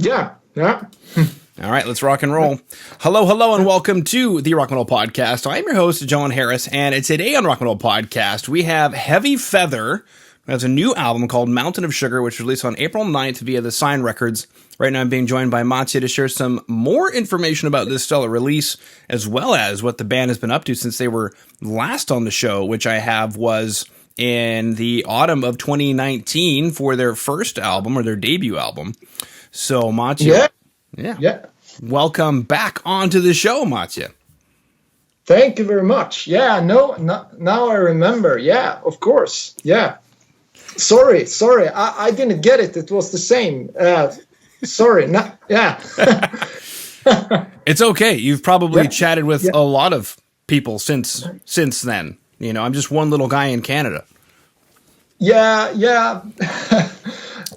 Yeah, yeah. All right, let's rock and roll. Hello, and welcome to the Rock and Roll Podcast. I'm your host, John Harris, and today on Rock and Roll Podcast, we have Heavy Feather, who has a new album called Mountain of Sugar, which was released on April 9th via the Sign Records. Right now, I'm being joined by Mattia to share some more information about this stellar release, as well as what the band has been up to since they were last on the show, which I have was in the autumn of 2019 for their first album, or their debut album. So, Mattia. Yeah. Welcome back onto the show, Mattia. Thank you very much. Yeah, now I remember. Yeah, of course. Yeah. Sorry. I didn't get it. It was the same. Sorry. Yeah. It's okay. You've probably chatted with a lot of people since then. You know, I'm just one little guy in Canada. Yeah.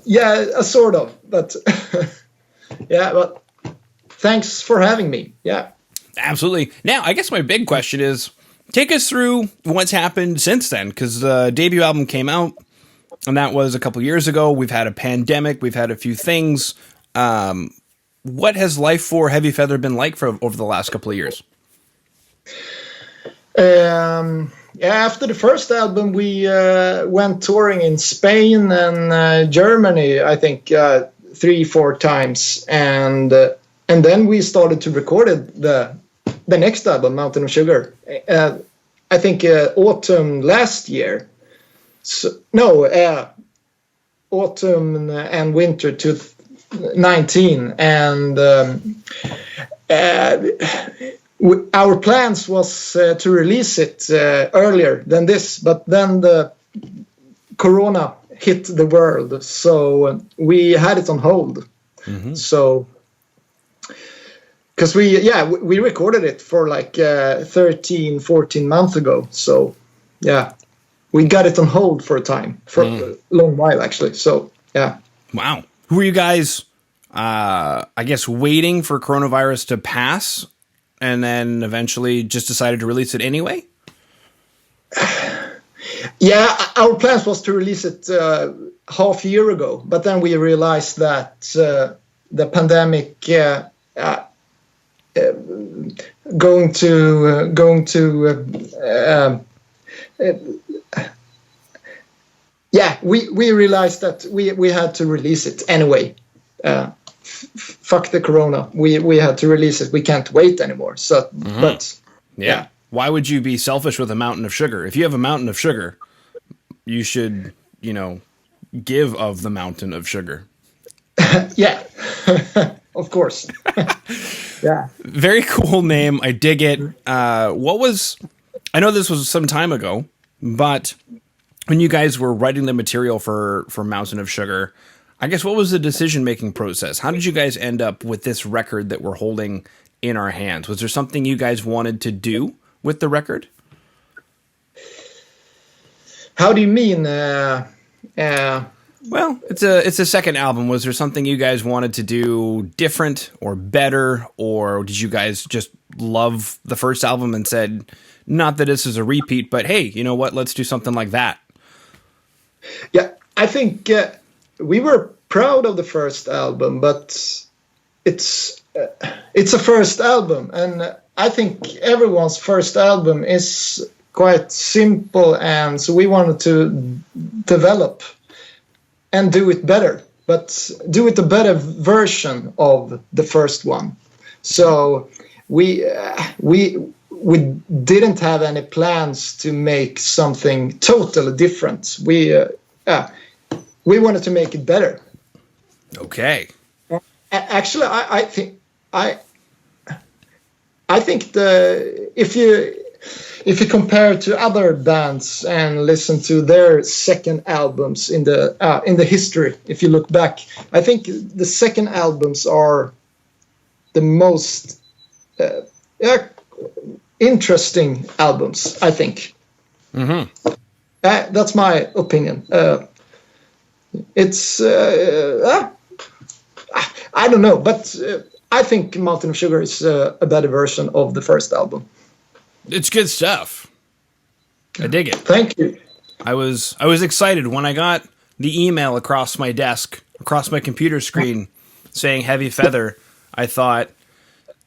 Yeah, sort of. But yeah, but thanks for having me. Yeah. Absolutely. Now, I guess my big question is, take us through what's happened since then, because the debut album came out, and that was a couple years ago. We've had a pandemic. We've had a few things. What has life for Heavy Feather been like for over the last couple of years? After the first album, we went touring in Spain and Germany, I think 3-4 times, and then we started to record the next album, Mountain of Sugar. I think autumn last year. Autumn and winter 2019, and our plans was to release it earlier than this, but then the Corona hit the world, so we had it on hold. Mm-hmm. So, because we recorded it for like 13-14 months ago, so yeah, we got it on hold for a time, for a long while actually. So yeah. Wow. Who were you guys? I guess waiting for coronavirus to pass, and then eventually just decided to release it anyway? Yeah, our plans was to release it half a year ago, but then we realized that the pandemic we realized that we had to release it anyway. Fuck the Corona. We had to release it. We can't wait anymore. So, but yeah. Why would you be selfish with a mountain of sugar? If you have a mountain of sugar, you should, give of the mountain of sugar. Yeah, of course. Yeah. Very cool name. I dig it. I know this was some time ago, but when you guys were writing the material for Mountain of Sugar, I guess what was the decision-making process? How did you guys end up with this record that we're holding in our hands? Was there something you guys wanted to do with the record? How do you mean? Well, it's a second album. Was there something you guys wanted to do different or better, or did you guys just love the first album and said, not that this is a repeat, but hey, you know what? Let's do something like that. Yeah, I think we were proud of the first album, but it's a first album, and I think everyone's first album is quite simple, and so we wanted to develop and do it better, but do it a better version of the first one. So we didn't have any plans to make something totally different. We wanted to make it better. Okay. Actually, I think if you compare to other bands and listen to their second albums in the history, if you look back, I think the second albums are the most interesting albums, I think. Mm-hmm. That's my opinion. It's I don't know, but I think Mountain of Sugar is a better version of the first album. It's good stuff. I dig it. Thank you. I was excited when I got the email across my desk, across my computer screen, saying Heavy Feather, I thought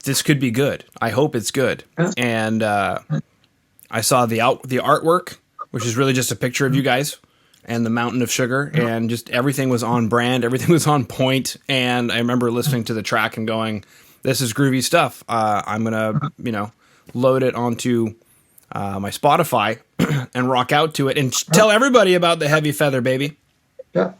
this could be good. I hope it's good. And I saw the artwork, which is really just a picture of you guys and the mountain of sugar, and just everything was on brand, everything was on point. And I remember listening to the track and going, this is groovy stuff. I'm gonna, load it onto my Spotify and rock out to it and tell everybody about the Heavy Feather, baby. Yeah.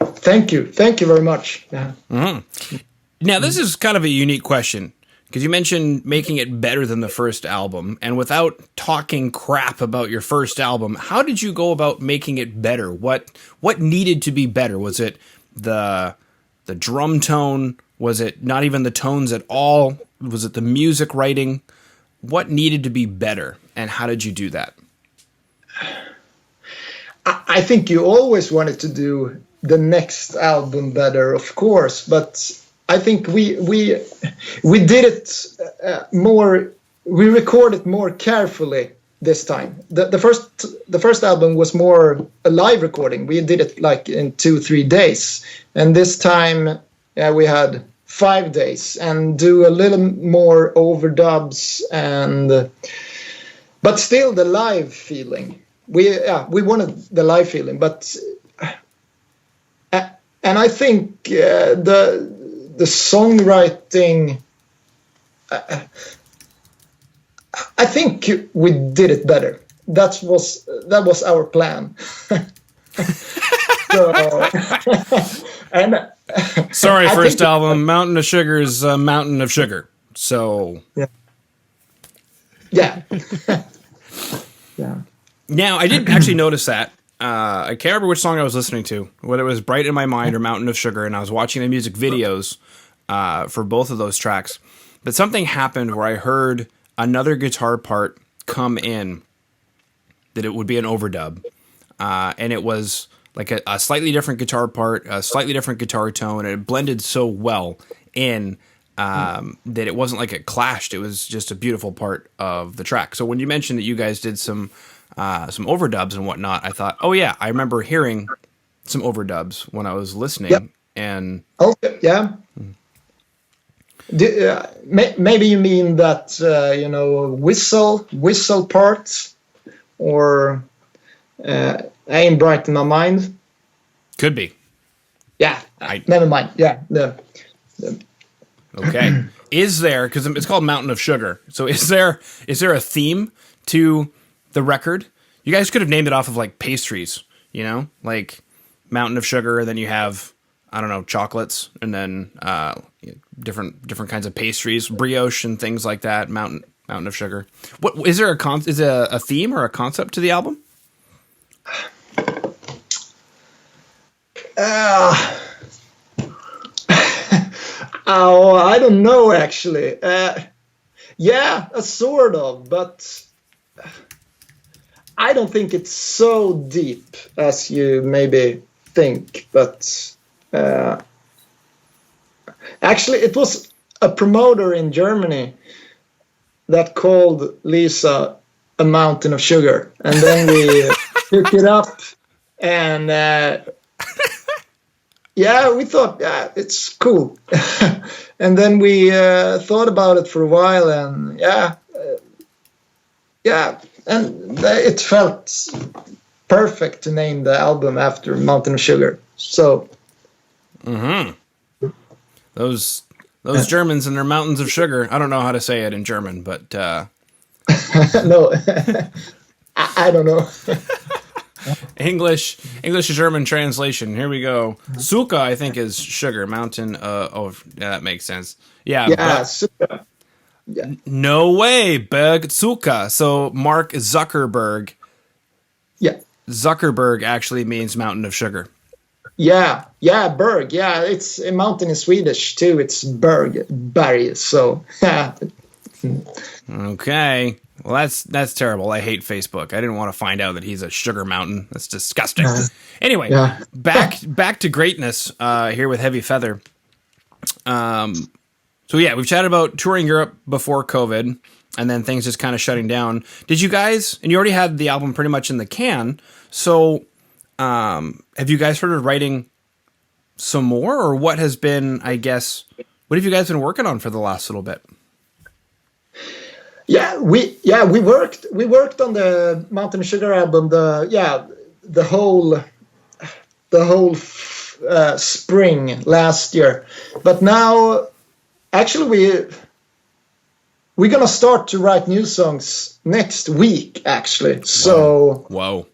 Thank you very much. Yeah. Mm-hmm. Now, this is kind of a unique question, because you mentioned making it better than the first album, and without talking crap about your first album, how did you go about making it better? What needed to be better? Was it the drum tone? Was it not even the tones at all? Was it the music writing? What needed to be better, and how did you do that? I think you always wanted to do the next album better, of course, but I think we did it more. We recorded more carefully this time. The first album was more a live recording. We did it like in 2-3 days, and this time we had 5 days and do a little more overdubs but still the live feeling. We wanted the live feeling, but and I think the songwriting, I think we did it better. That was our plan. And sorry, first album, Mountain of Sugar is Mountain of Sugar. So yeah. Yeah. Now, I did actually notice that. I can't remember which song I was listening to, whether it was Bright in My Mind or Mountain of Sugar, and I was watching the music videos for both of those tracks. But something happened where I heard another guitar part come in that it would be an overdub. And it was like a slightly different guitar part, a slightly different guitar tone, and it blended so well in that it wasn't like it clashed. It was just a beautiful part of the track. So when you mentioned that you guys did some overdubs and whatnot, I thought, oh yeah, I remember hearing some overdubs when I was listening. Yep. And yeah. Maybe you mean that whistle part, or Ain't Bright in My Mind. Could be. Yeah. Never mind. Yeah. Okay. Is there, because it's called Mountain of Sugar, so is there a theme to the record? You guys could have named it off of like pastries, like Mountain of Sugar, and then you have, I don't know, chocolates, and then different kinds of pastries, brioche and things like that. Mountain of Sugar. What is there a theme or a concept to the album? I don't know actually. Yeah, sort of, but I don't think it's so deep as you maybe think. But actually, it was a promoter in Germany that called Lisa a mountain of sugar, and then we took it up, and we thought, it's cool. And then we thought about it for a while, and and it felt perfect to name the album after Mountain of Sugar. So, those Germans and their mountains of sugar. I don't know how to say it in German, but no, I don't know. English to German translation. Here we go. Suka, I think, is sugar. Mountain. That makes sense. Yeah. Yeah. Suka. Yeah. No way, Berg Suka. So Mark Zuckerberg. Yeah. Zuckerberg actually means mountain of sugar. Yeah, Berg. Yeah, it's a mountain in Swedish too. It's berg. So. Okay. Well, that's terrible. I hate Facebook. I didn't want to find out that he's a sugar mountain. That's disgusting. Anyway, back to greatness here with Heavy Feather. So yeah, we've chatted about touring Europe before COVID, and then things just kind of shutting down. Did you guys? And you already had the album pretty much in the can. So have you guys started writing some more, or what has been, I guess, what have you guys been working on for the last little bit? We worked on the Mountain Sugar album, the whole spring last year. But now, actually, we're gonna start to write new songs next week. Actually, so whoa.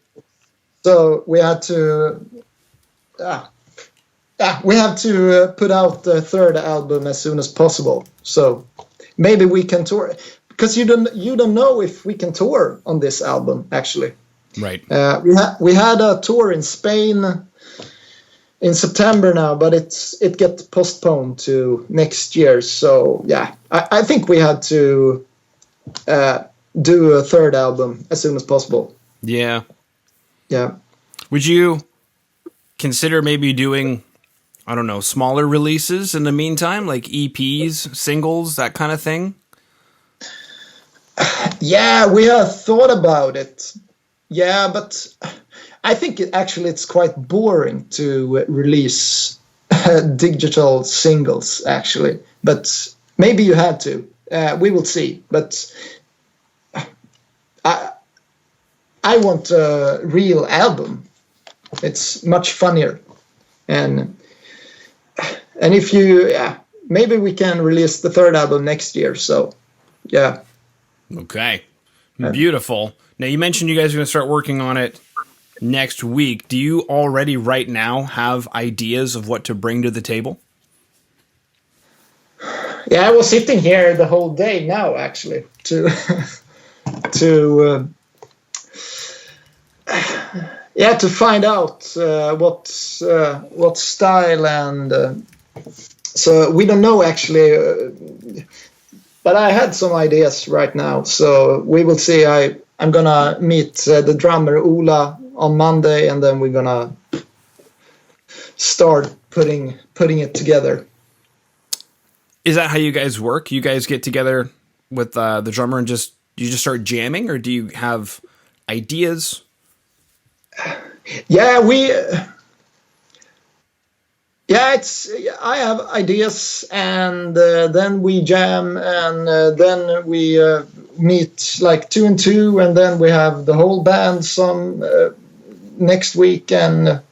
So we had to, we have to put out the third album as soon as possible. So maybe we can tour, because you don't know if we can tour on this album. Actually, right? We had a tour in Spain in September now, but it gets postponed to next year. So yeah, I think we had to do a third album as soon as possible. Yeah. Yeah. Would you consider maybe doing, I don't know, smaller releases in the meantime, like EPs, singles, that kind of thing? Yeah, we have thought about it. Yeah, but I think it's quite boring to release digital singles, actually. But maybe you had to. We will see. But I want a real album. It's much funnier. And if you, maybe we can release the third album next year. So, yeah. Okay. Beautiful. Now, you mentioned you guys are going to start working on it next week. Do you already right now have ideas of what to bring to the table? Yeah, I was sitting here the whole day now, actually, to find out what style, and so we don't know actually. But I had some ideas right now, so we will see. I'm gonna meet the drummer Ola on Monday, and then we're gonna start putting it together. Is that how you guys work? You guys get together with the drummer and you just start jamming, or do you have ideas? Yeah, I have ideas, and then we jam, and then we meet like 2 and 2, and then we have the whole band some next week, and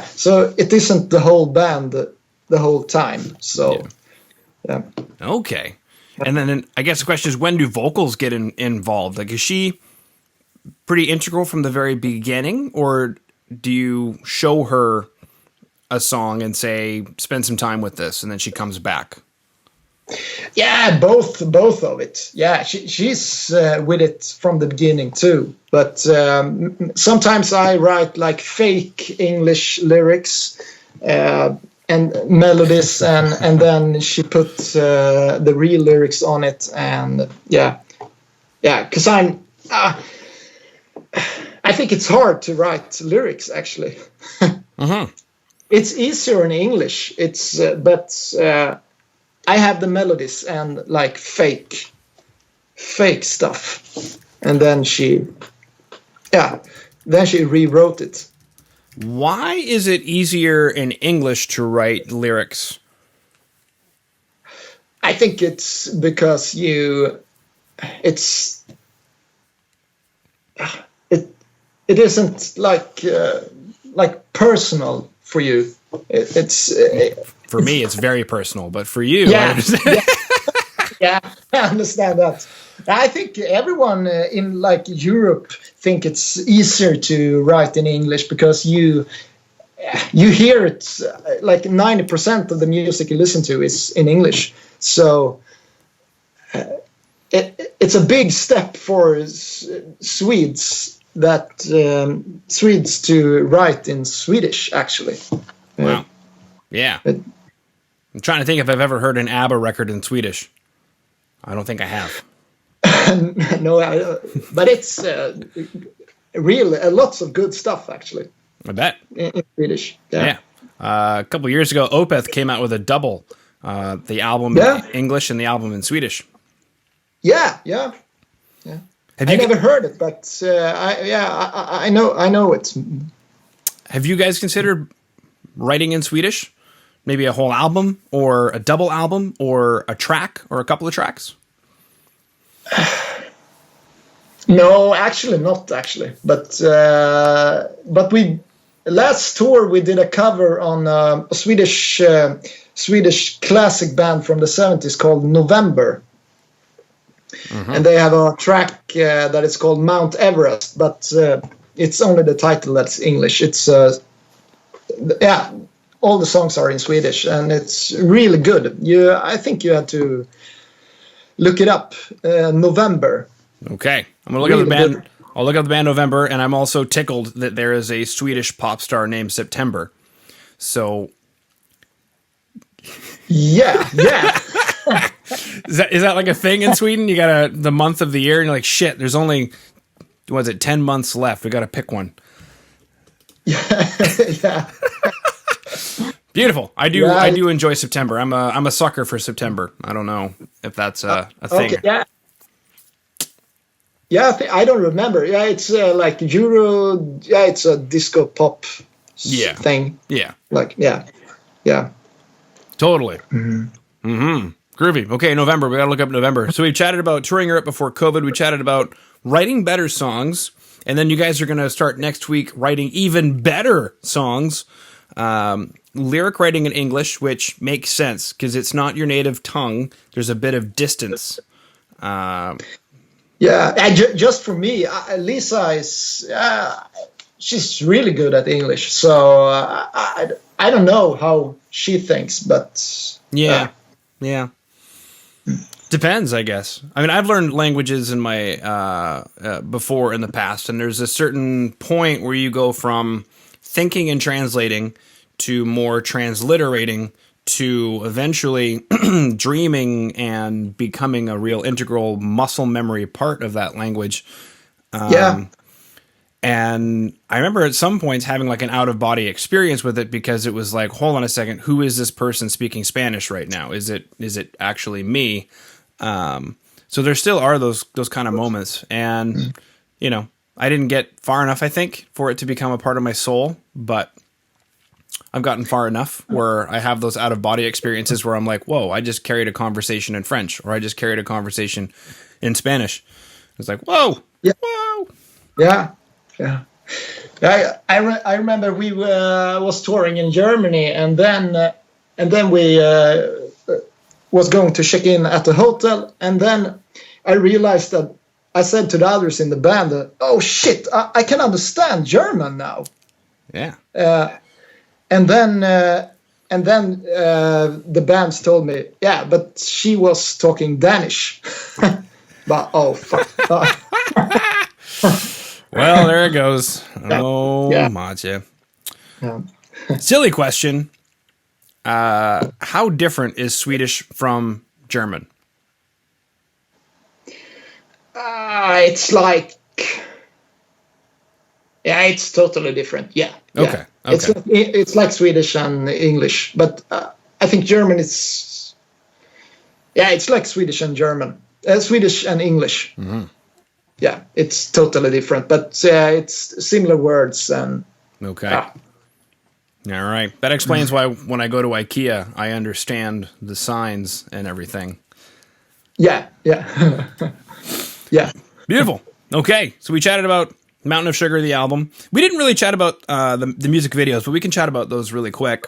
so it isn't the whole band the whole time. So, yeah. Okay. And then I guess the question is, when do vocals get involved? Like, is she pretty integral from the very beginning, or do you show her a song and say, spend some time with this, and then she comes back? Yeah, both of it. Yeah, she's with it from the beginning too. But sometimes I write like fake English lyrics and melodies, and then she puts the real lyrics on it. And because I think it's hard to write lyrics, actually. Uh-huh. It's easier in English. But I have the melodies and like fake stuff, and then she rewrote it. Why is it easier in English to write lyrics? I think it's because it isn't like personal for you. For me, it's very personal, but for you, yeah, I understand. yeah, I understand that. I think everyone in like Europe think it's easier to write in English because you hear it, like 90% of the music you listen to is in English. So it's a big step for Swedes to write in Swedish, actually. Wow. Yeah. I'm trying to think if I've ever heard an ABBA record in Swedish. I don't think I have. No, but it's lots of good stuff, actually. I bet. In Swedish. Yeah. A couple of years ago, Opeth came out with a double, the album in English and the album in Swedish. Yeah. I never heard it, but I know it. Have you guys considered writing in Swedish? maybe a whole album or a double album or a track or a couple of tracks? No, actually not actually. But we last tour we did a cover on a Swedish classic band from the 70s called November. Mm-hmm. And they have a track that is called Mount Everest, but it's only the title that's English. It's all the songs are in Swedish, and it's really good. I think you had to look it up. November. Okay, I'm gonna look at the band. Good. I'll look up the band November, and I'm also tickled that there is a Swedish pop star named September. So, yeah. Is that like a thing in Sweden? You got the month of the year, and you're like, shit. There's only 10 months left. We got to pick one. Yeah. Beautiful. I do enjoy September. I'm a sucker for September. I don't know if that's a thing. Okay, yeah. Yeah, I don't remember. Yeah, it's like Euro. Yeah, it's a disco pop thing. Yeah. Like, yeah. Totally. Mm-hmm. Groovy. Okay, November. We got to look up November. So we chatted about touring Europe before COVID. We chatted about writing better songs. And then you guys are going to start next week writing even better songs. Lyric writing in English, which makes sense because it's not your native tongue. There's a bit of distance. Just for me, Lisa is she's really good at English. So I don't know how she thinks, but yeah. Depends, I guess. I mean, I've learned languages in my before in the past, and there's a certain point where you go from thinking and translating to more transliterating to eventually dreaming and becoming a real integral muscle memory part of that language. And I remember at some points having like an out-of-body experience with it because it was like, hold on a second, who is this person speaking Spanish right now? Is it actually me? So there still are those kind of moments. And, I didn't get far enough, I think, for it to become a part of my soul, but I've gotten far enough where I have those out-of-body experiences where I'm like, whoa, I just carried a conversation in French, or I just carried a conversation in Spanish. It's like, whoa, whoa. Yeah. I remember we was touring in Germany, and then we was going to check in at the hotel, and then I realized that I said to the others in the band, "Oh shit, I can understand German now." Yeah. And then the bands told me, yeah, but she was talking Danish. But oh fuck. Well, there it goes. Matje. Yeah. Silly question. How different is Swedish from German? It's like, it's totally different. Yeah. Okay. It's like Swedish and English, but I think German is, it's like Swedish and German, Swedish and English. Mm-hmm. Yeah, it's totally different, but it's similar words and. Okay. All right. That explains why when I go to IKEA, I understand the signs and everything. Yeah. Yeah. Beautiful. Okay. So we chatted about Mountain of Sugar, the album. We didn't really chat about the music videos, but we can chat about those really quick.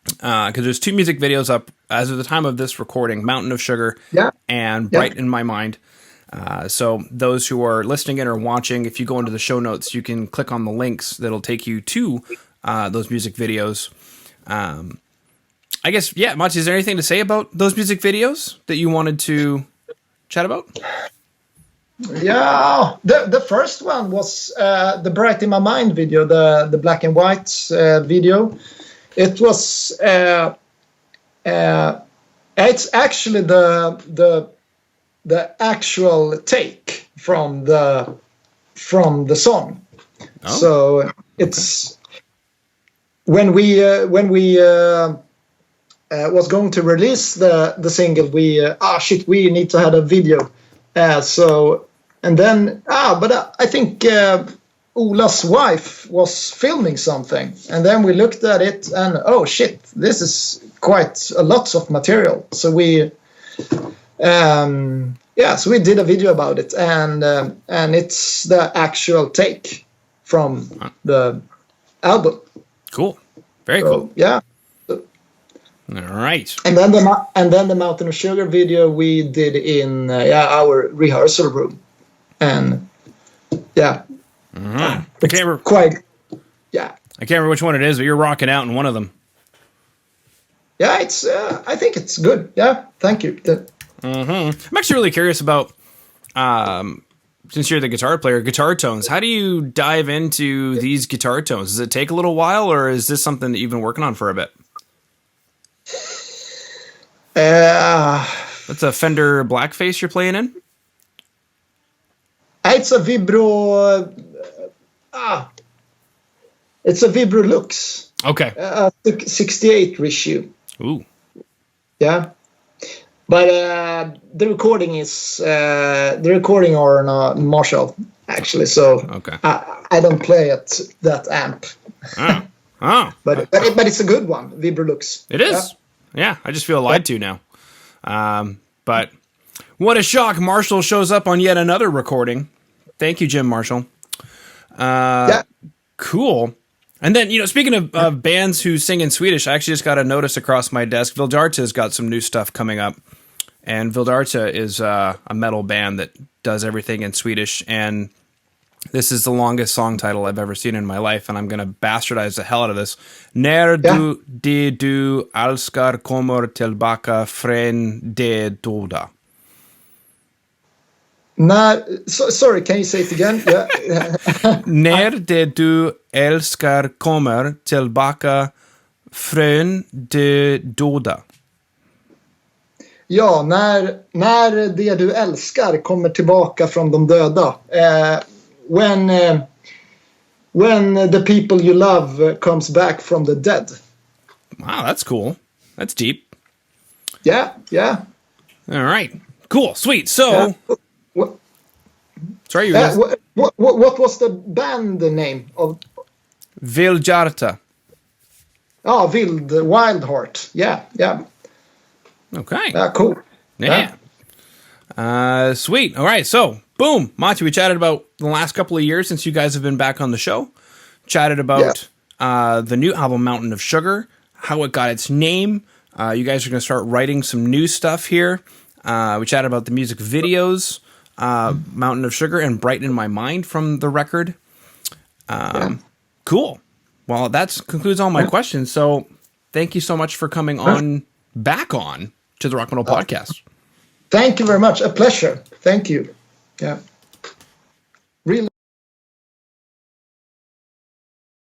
Because there's 2 music videos up as of the time of this recording, Mountain of Sugar and Bright in My Mind. So those who are listening in or watching, if you go into the show notes, you can click on the links that'll take you to those music videos. I guess, Matje, is there anything to say about those music videos that you wanted to chat about? Yeah, the first one was the Bright in My Mind video, the black and white video. It was it's actually the actual take from the song. Oh. So it's when we was going to release the single, we need to have a video. I think Ola's wife was filming something, and then we looked at it, and oh shit, this is quite a lot of material. So we, so we did a video about it, and it's the actual take from the album. Cool, very cool. Yeah. All right. And then the Mountain of Sugar video we did in our rehearsal room, and I can't remember. I can't remember which one it is, but you're rocking out in one of them. Yeah, it's. I think it's good. Yeah, thank you. I'm actually really curious about, since you're the guitar player, guitar tones. How do you dive into these guitar tones? Does it take a little while, or is this something that you've been working on for a bit? That's a Fender Blackface you're playing in? It's a Vibro. It's a Vibro Lux. Okay. 68 reissue. Ooh. Yeah. But the recording are on a Marshall, actually. So okay. I don't play at that amp. But it's a good one, Vibro Lux. It is. Yeah, I just feel lied to now. But what a shock. Marshall shows up on yet another recording. Thank you, Jim Marshall. Cool. And then, speaking of bands who sing in Swedish, I actually just got a notice across my desk. Vildarta's got some new stuff coming up. And Vildarta is a metal band that does everything in Swedish. And this is the longest song title I've ever seen in my life, and I'm going to bastardize the hell out of this. När du älskar kommer tillbaka från de döda. Sorry, can you say it again? Yeah. När du älskar kommer tillbaka från de döda. Ja, när det du älskar kommer tillbaka från de döda. When the people you love comes back from the dead. Wow, that's cool. That's deep. Yeah. All right. Cool. Sweet. So, sorry, what was the band name of? Vildarta. Oh, Wild Heart. Yeah. Okay. Cool. Yeah. Sweet. All right. So, boom, Monty, we chatted about the last couple of years since you guys have been back on the show. Chatted about the new album, Mountain of Sugar, how it got its name. You guys are going to start writing some new stuff here. We chatted about the music videos, Mountain of Sugar, and Brighten My Mind from the record. Cool. Well, that concludes all my questions. So thank you so much for coming back on to the Rock and Roll Podcast. Thank you very much. A pleasure. Thank you. Yeah.